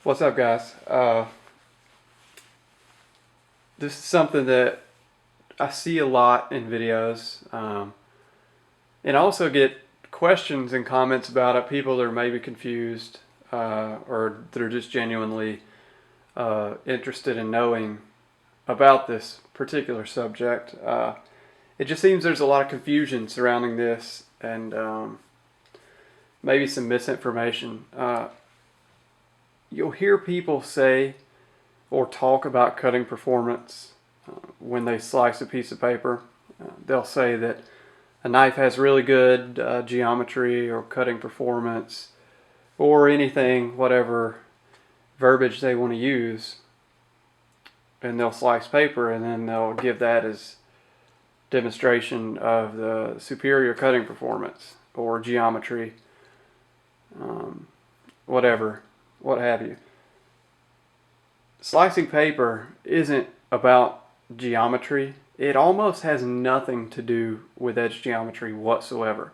What's up, guys? This is something that I see a lot in videos, and I also get questions and comments about it. People that are maybe confused or that are just genuinely interested in knowing about this particular subject. It just seems there's a lot of confusion surrounding this and maybe some misinformation. You'll hear people say or talk about cutting performance when they slice a piece of paper. They'll say that a knife has really good geometry or cutting performance or anything, whatever verbiage they want to use, and they'll slice paper and then they'll give that as demonstration of the superior cutting performance or geometry, whatever, what have you. Slicing paper isn't about geometry. It almost has nothing to do with edge geometry whatsoever.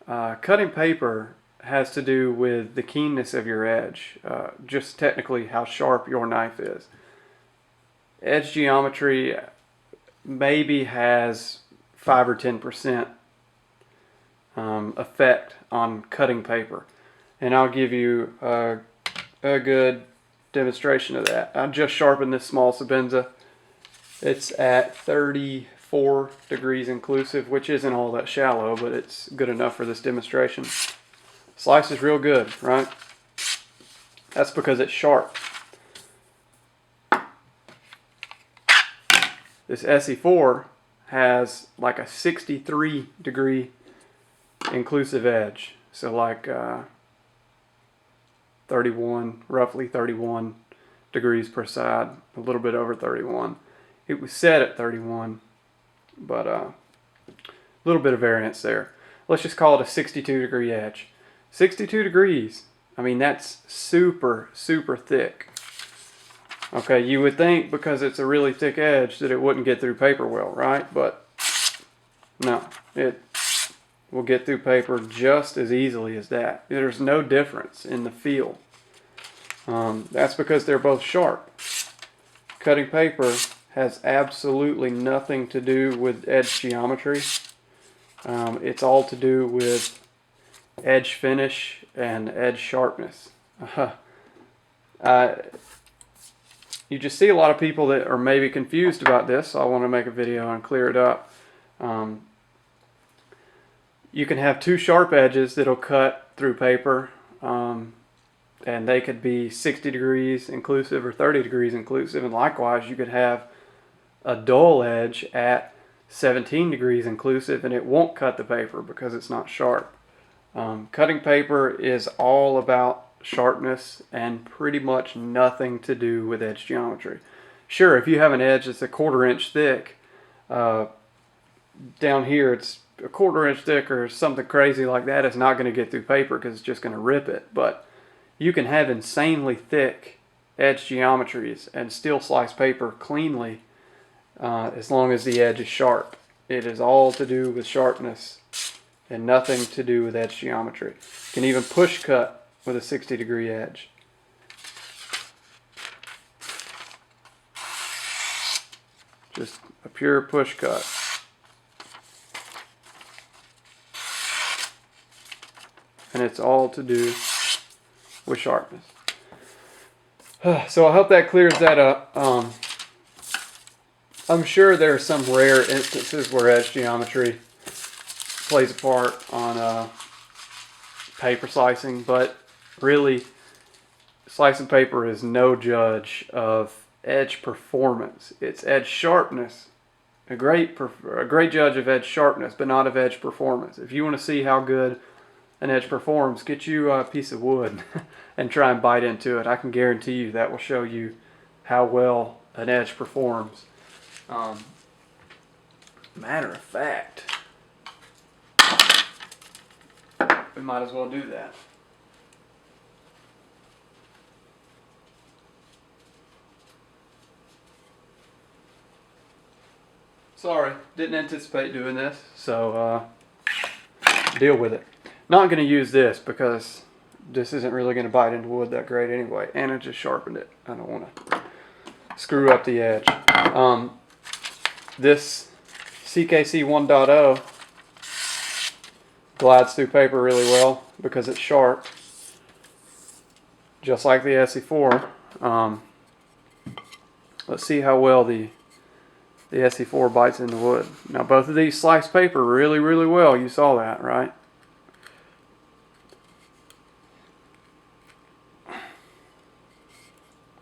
Cutting paper has to do with the keenness of your edge, just technically how sharp your knife is. Edge geometry maybe has 5 or 10% effect on cutting paper, and I'll give you a good demonstration of that. I just sharpened this small Sabenza. It's at 34 degrees inclusive, which isn't all that shallow, but it's good enough for this demonstration. Slice is real good, right? That's because it's sharp. This SE4 has like a 63 degree inclusive edge. So like 31, roughly 31 degrees per side, a little bit over 31. It was set at 31, but a little bit of variance there. Let's just call it a 62 degree edge. 62 degrees, I mean, that's super, super thick. Okay, you would think because it's a really thick edge that it wouldn't get through paper well, right? But no, it will get through paper just as easily as that. There's no difference in the feel. That's because they're both sharp. Cutting paper has absolutely nothing to do with edge geometry. It's all to do with edge finish and edge sharpness. You just see a lot of people that are maybe confused about this, so I want to make a video and clear it up. You can have two sharp edges that'll cut through paper, and they could be 60 degrees inclusive or 30 degrees inclusive, and likewise you could have a dull edge at 17 degrees inclusive and it won't cut the paper because it's not sharp. Cutting paper is all about sharpness and pretty much nothing to do with edge geometry. Sure, if you have an edge that's a 1/4 inch thick, down here it's a 1/4 inch thick or something crazy like that, it's not going to get through paper because it's just going to rip it. But you can have insanely thick edge geometries and still slice paper cleanly as long as the edge is sharp. It is all to do with sharpness and nothing to do with edge geometry. You can even push cut with a 60 degree edge. Just a pure push cut. And it's all to do with sharpness. So I hope that clears that up. I'm sure there are some rare instances where edge geometry plays a part on paper slicing, but really slicing paper is no judge of edge performance. It's edge sharpness. A great judge of edge sharpness, but not of edge performance. If you want to see how good an edge performs, get you a piece of wood and try and bite into it. I can guarantee you that will show you how well an edge performs. Matter of fact, we might as well do that. Sorry, didn't anticipate doing this, so deal with it. Not going to use this because this isn't really going to bite into wood that great anyway. And it just sharpened it. I don't want to screw up the edge. This CKC 1.0 glides through paper really well because it's sharp, just like the SE4. Let's see how well the SE4 bites into wood. Now both of these slice paper really, really well. You saw that, right?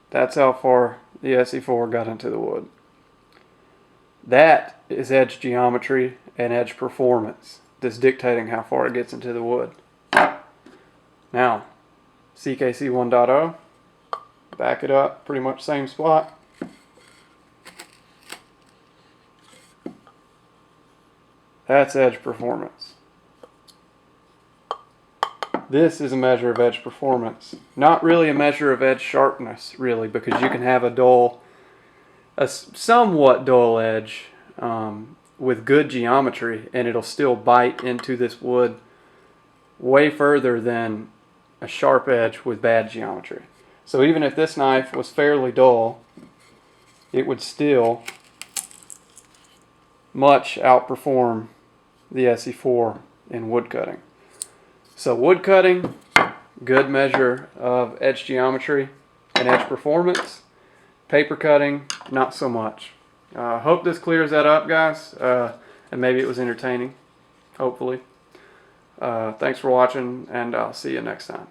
That's how far the SE4 got into the wood. That is edge geometry and edge performance that's dictating how far it gets into the wood. Now, CKC 1.0, back it up, pretty much same spot. That's edge performance. This is a measure of edge performance. Not really a measure of edge sharpness, really, because you can have a somewhat dull edge with good geometry, and it'll still bite into this wood way further than a sharp edge with bad geometry. So even if this knife was fairly dull, it would still much outperform the SE4 in wood cutting. So wood cutting, good measure of edge geometry and edge performance. Paper cutting, not so much. Hope this clears that up, guys, and maybe it was entertaining, hopefully. Thanks for watching, and I'll see you next time.